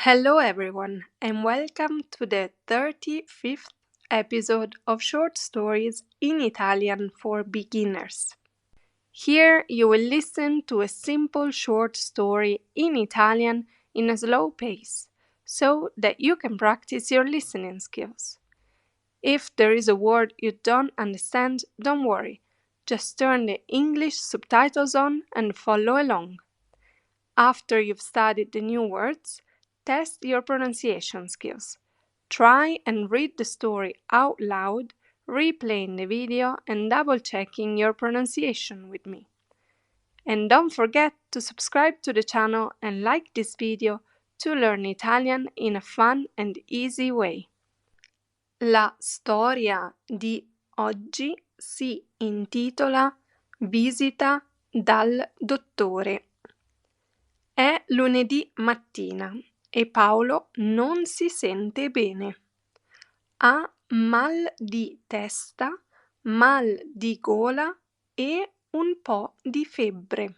Hello, everyone, and welcome to the 35th episode of Short Stories in Italian for Beginners. Here you will listen to a simple short story in Italian in a slow pace so that you can practice your listening skills. If there is a word you don't understand, don't worry. Just turn the English subtitles on and follow along. After you've studied the new words, test your pronunciation skills. Try and read the story out loud, replaying the video and double-checking your pronunciation with me. And don't forget to subscribe to the channel and like this video to learn Italian in a fun and easy way. La storia di oggi si intitola Visita dal dottore. È lunedì mattina e Paolo non si sente bene. Ha mal di testa, mal di gola e un po' di febbre.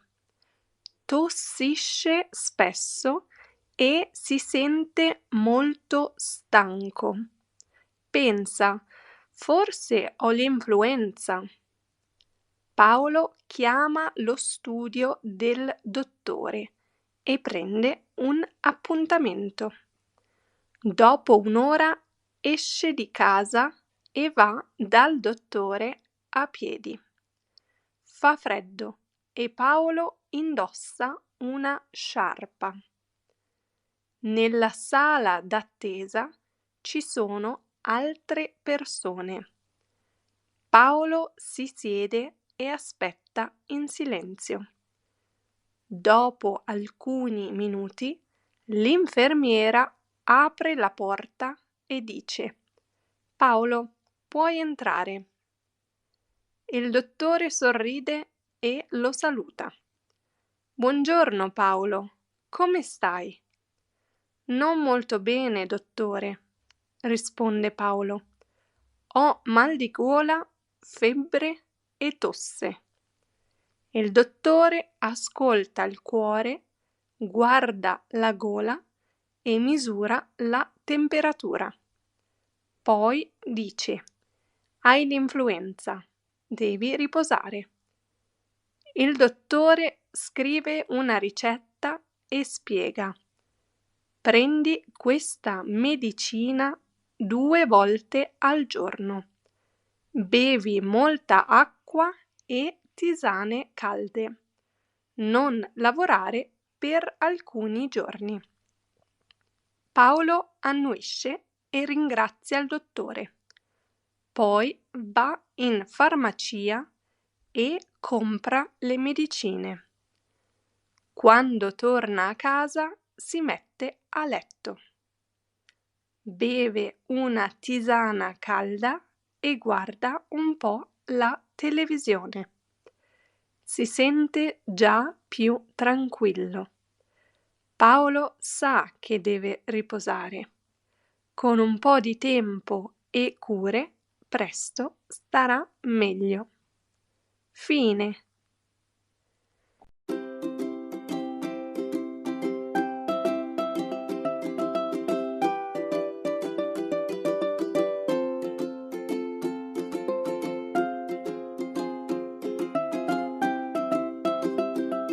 Tossisce spesso e si sente molto stanco. Pensa, forse ho l'influenza. Paolo chiama lo studio del dottore e prende un appuntamento. Dopo un'ora esce di casa e va dal dottore a piedi. Fa freddo e Paolo indossa una sciarpa. Nella sala d'attesa ci sono altre persone. Paolo si siede e aspetta in silenzio. Dopo alcuni minuti, l'infermiera apre la porta e dice: Paolo, puoi entrare. Il dottore sorride e lo saluta. Buongiorno Paolo, come stai? Non molto bene, dottore, risponde Paolo. Ho mal di gola, febbre e tosse. Il dottore ascolta il cuore, guarda la gola e misura la temperatura. Poi dice: Hai l'influenza, devi riposare. Il dottore scrive una ricetta e spiega: Prendi questa medicina 2 volte al giorno. Bevi molta acqua e tisane calde. Non lavorare per alcuni giorni. Paolo annuisce e ringrazia il dottore. Poi va in farmacia e compra le medicine. Quando torna a casa si mette a letto. Beve una tisana calda e guarda un po' la televisione. Si sente già più tranquillo. Paolo sa che deve riposare. Con un po' di tempo e cure, presto starà meglio. Fine.